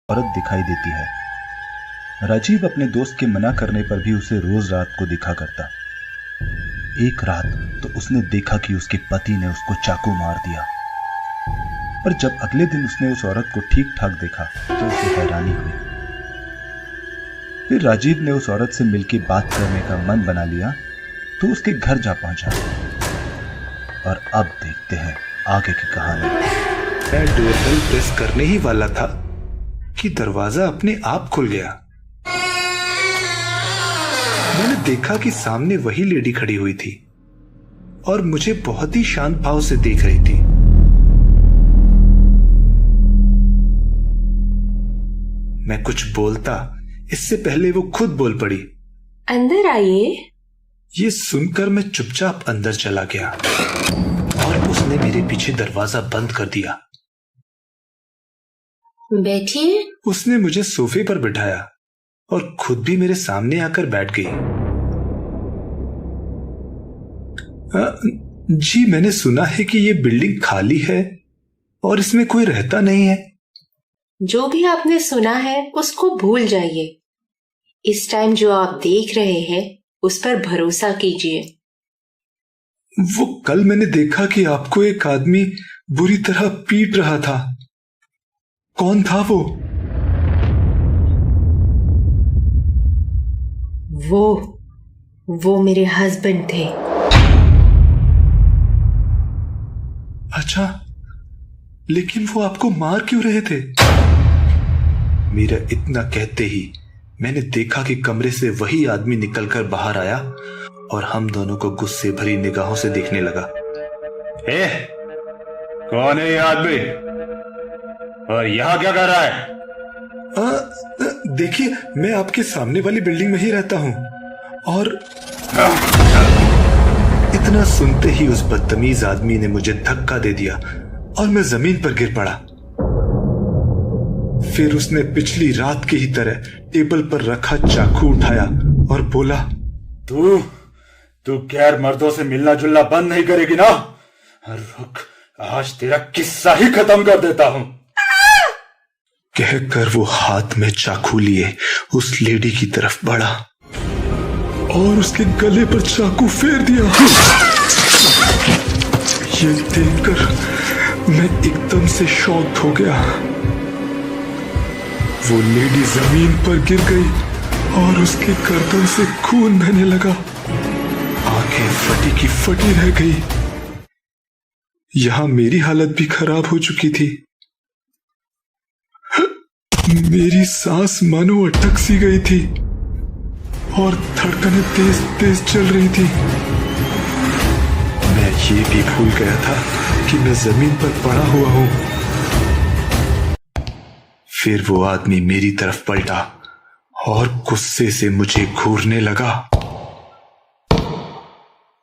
औरत दिखाई देती है। राजीव अपने दोस्त के मना करने पर भी उसे रोज रात को दिखा करता। एक रात तो उसने देखा कि उसके पति ने उसको चाकू मार दिया। पर जब अगले दिन उसने उस औरत को ठीक ठाक देखा तो उसे हैरानी हुई। फिर राजीव ने उस औरत से मिलकर बात करने का मन बना लिया तो उसके घर जा पहुंचा। और अब देखते हैं आगे की कहानी। मैं डोरबेल प्रेस करने ही वाला था कि दरवाजा अपने आप खुल गया। मैंने देखा कि सामने वही लेडी खड़ी हुई थी और मुझे बहुत ही शांत भाव से देख रही थी। मैं कुछ बोलता इससे पहले वो खुद बोल पड़ी, अंदर आइए। ये सुनकर मैं चुपचाप अंदर चला गया और उसने मेरे पीछे दरवाजा बंद कर दिया। बैठिए। उसने मुझे सोफे पर बिठाया और खुद भी मेरे सामने आकर बैठ गई। जी, मैंने सुना है कि ये बिल्डिंग खाली है और इसमें कोई रहता नहीं है। जो भी आपने सुना है उसको भूल जाइए। इस टाइम जो आप देख रहे हैं उस पर भरोसा कीजिए। वो कल मैंने देखा कि आपको एक आदमी बुरी तरह पीट रहा था। कौन था वो? वो मेरे हस्बैंड थे। अच्छा, लेकिन वो आपको मार क्यों रहे थे? मेरा इतना कहते ही मैंने देखा कि कमरे से वही आदमी निकलकर बाहर आया और हम दोनों को गुस्से भरी निगाहों से देखने लगा। कौन है ये आदमी और यहां क्या कर रहा है? देखिए, मैं आपके सामने वाली बिल्डिंग में ही रहता हूं। और इतना सुनते ही उस बदतमीज आदमी ने मुझे धक्का दे दिया और मैं जमीन पर गिर पड़ा। फिर उसने पिछली रात की ही तरह टेबल पर रखा चाकू उठाया और बोला, तू गैर मर्दों से मिलना जुलना बंद नहीं करेगी ना? रुक, आज तेरा किस्सा ही खत्म कर देता हूं। कहकर वो हाथ में चाकू लिए उस लेडी की तरफ बढ़ा और उसके गले पर चाकू फेर दिया। ये देखकर मैं एकदम से शॉक्ड हो गया। वो लेडी जमीन पर गिर गई और उसके गर्दन से खून बहने लगा। आंखें फटी की फटी रह गई। यहां मेरी हालत भी खराब हो चुकी थी। मेरी सांस मानो अटक सी गई थी और धड़कनें तेज तेज चल रही थी। मैं ये भी भूल गया था कि मैं जमीन पर पड़ा हुआ हूं। फिर वो आदमी मेरी तरफ पलटा और गुस्से से मुझे घूरने लगा।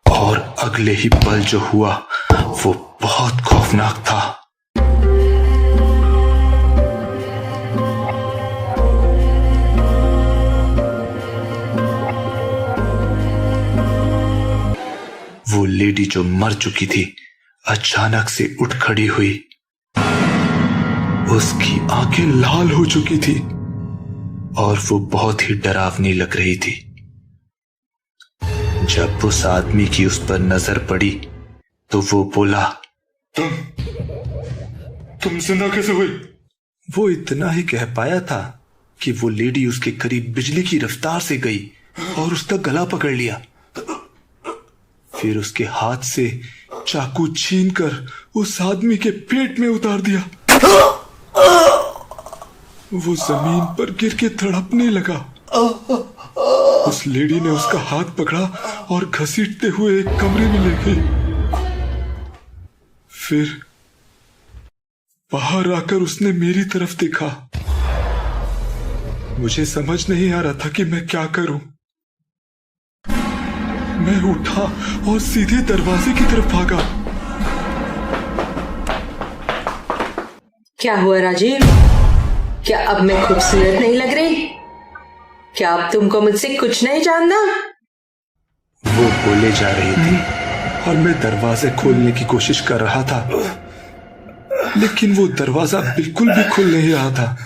और अगले ही पल जो हुआ वो बहुत खौफनाक था। वो लेडी जो मर चुकी थी अचानक से उठ खड़ी हुई। उसकी आंखें लाल हो चुकी थी और वो बहुत ही डरावनी लग रही थी। जब उस आदमी की उस पर नजर पड़ी तो वो बोला, तुम जिंदा कैसे हुई? वो इतना ही कह पाया था कि वो लेडी उसके करीब बिजली की रफ्तार से गई और उसका गला पकड़ लिया। फिर उसके हाथ से चाकू छीनकर उस आदमी के पेट में उतार दिया। वो जमीन पर गिर के तड़पने लगा। उस लेडी ने उसका हाथ पकड़ा और घसीटते हुए एक कमरे में ले गई। फिर बाहर आकर उसने मेरी तरफ देखा। मुझे समझ नहीं आ रहा था कि मैं क्या करूं। मैं उठा और सीधे दरवाजे की तरफ भागा। क्या हुआ राजीव? क्या अब मैं खूबसूरत नहीं लग रही? क्या अब तुमको मुझसे कुछ नहीं जानना? वो बोले जा रही थी और मैं दरवाजे खोलने की कोशिश कर रहा था, लेकिन वो दरवाजा बिल्कुल भी खुल नहीं रहा था।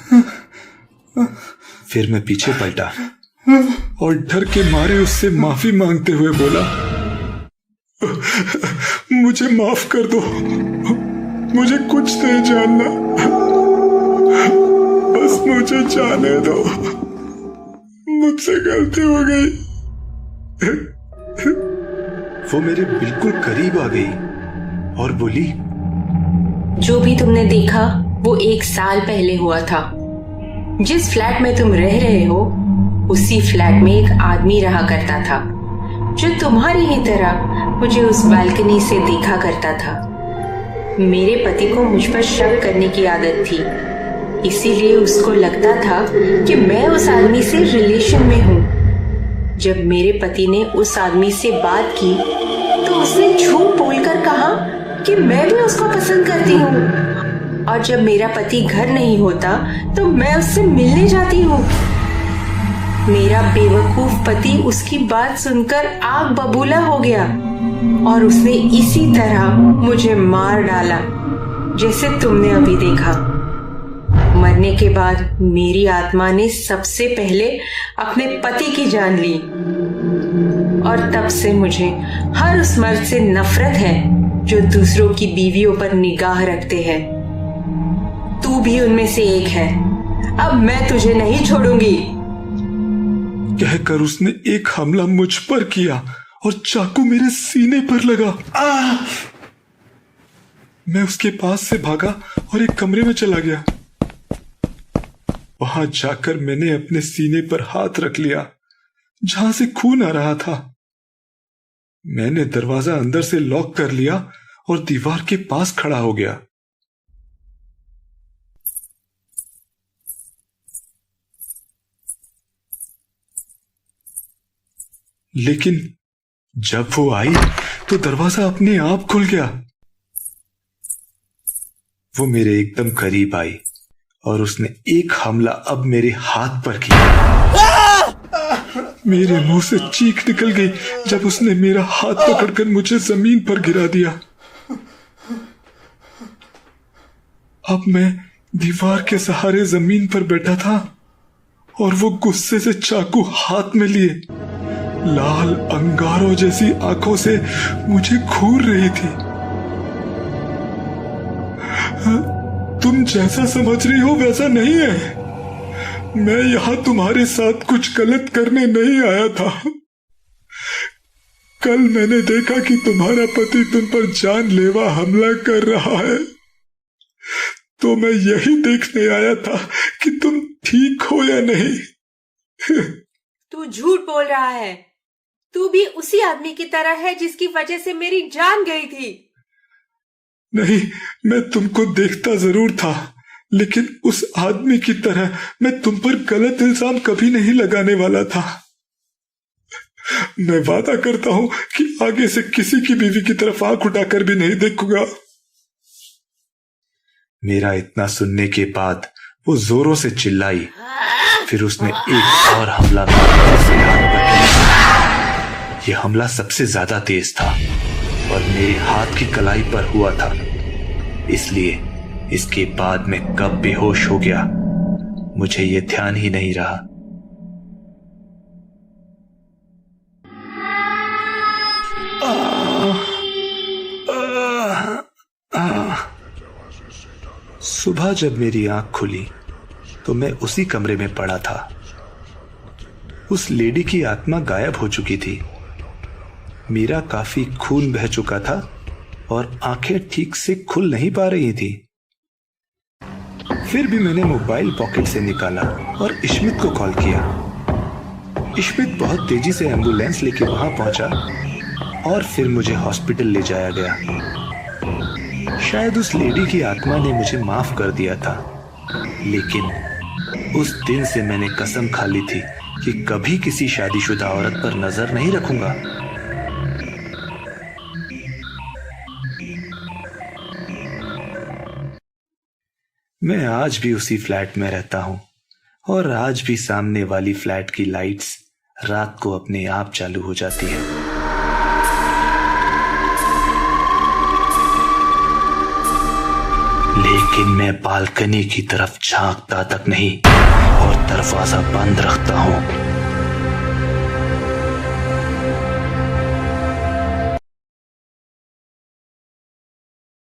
फिर मैं पीछे पलटा और डर के मारे उससे माफी मांगते हुए बोला, मुझे माफ कर दो, मुझे कुछ नहीं जानना, बस मुझे जाने दो, मुझसे गलती हो गई। वो मेरे बिल्कुल करीब आ गई और बोली, जो भी तुमने देखा वो 1 साल पहले हुआ था। जिस फ्लैट में तुम रह रहे हो उसी फ्लैट में एक आदमी रहा करता था जो तुम्हारी ही तरह मुझे उस बालकनी से देखा करता था। मेरे पति को मुझ पर शक करने की आदत थी, इसीलिए उसको लगता था कि मैं उस आदमी से रिलेशन में हूँ। जब मेरे पति ने उस आदमी से बात की तो उसने झूठ बोलकर कहा कि मैं भी उसको पसंद करती हूँ, और जब मेरा पति घर नहीं होता तो मैं उससे मिलने जाती हूँ। मेरा बेवकूफ पति उसकी बात सुनकर आग बबूला हो गया और उसने इसी तरह मुझे मार डाला, जैसे तुमने अभी देखा। मरने के बाद मेरी आत्मा ने सबसे पहले अपने पति की जान ली और तब से मुझे हर उस मर्द से नफरत है जो दूसरों की बीवियों पर निगाह रखते हैं। तू भी उनमें से एक है। अब मैं तुझे नहीं छोड़ूंगी। कहकर उसने एक हमला मुझ पर किया और चाकू मेरे सीने पर लगा। मैं उसके पास से भागा और एक कमरे में चला गया। वहां जाकर मैंने अपने सीने पर हाथ रख लिया जहां से खून आ रहा था। मैंने दरवाजा अंदर से लॉक कर लिया और दीवार के पास खड़ा हो गया। लेकिन जब वो आई तो दरवाजा अपने आप खुल गया। वो मेरे एकदम करीब आई और उसने एक हमला अब मेरे हाथ पर किया। मेरे मुंह से चीख निकल गई जब उसने मेरा हाथ पकड़कर मुझे जमीन पर गिरा दिया। अब मैं दीवार के सहारे जमीन पर बैठा था और वो गुस्से से चाकू हाथ में लिए लाल अंगारों जैसी आंखों से मुझे घूर रही थी। तुम जैसा समझ रही हो वैसा नहीं है। मैं यहां तुम्हारे साथ कुछ गलत करने नहीं आया था। कल मैंने देखा कि तुम्हारा पति तुम पर जानलेवा हमला कर रहा है, तो मैं यही देखने आया था कि तुम ठीक हो या नहीं। तू झूठ बोल रहा है। तू भी उसी आदमी की तरह है जिसकी वजह से मेरी जान गई थी। नहीं, मैं तुमको देखता जरूर था, लेकिन उस आदमी की तरह मैं तुम पर गलत इल्जाम कभी नहीं लगाने वाला था। मैं वादा करता हूं कि आगे से किसी की बीवी की तरफ आंख उठाकर भी नहीं देखूंगा। मेरा इतना सुनने के बाद वो जोरों से चिल्लाई। फिर उसने एक और हमला मेरे हाथ पर किया। यह हमला सबसे ज्यादा तेज था और मेरे हाथ की कलाई पर हुआ था, इसलिए इसके बाद मैं कब बेहोश हो गया मुझे यह ध्यान ही नहीं रहा। सुबह जब मेरी आंख खुली तो मैं उसी कमरे में पड़ा था। उस लेडी की आत्मा गायब हो चुकी थी। मेरा काफी खून बह चुका था और आंखें ठीक से खुल नहीं पा रही थी। फिर भी मैंने मोबाइल पॉकेट से निकाला और इश्मित को कॉल किया। इश्मित बहुत तेजी से एम्बुलेंस लेके वहां पहुंचा और फिर मुझे हॉस्पिटल ले जाया गया। शायद उस लेडी की आत्मा ने मुझे माफ कर दिया था, लेकिन उस दिन से मैंने कसम खा ली थी कि कभी किसी शादीशुदा औरत पर नजर नहीं रखूंगा। मैं आज भी उसी फ्लैट में रहता हूं और आज भी सामने वाली फ्लैट की लाइट्स रात को अपने आप चालू हो जाती है। लेकिन लेकिन मैं बालकनी की तरफ झांकता तक नहीं और दरवाजा बंद रखता हूँ।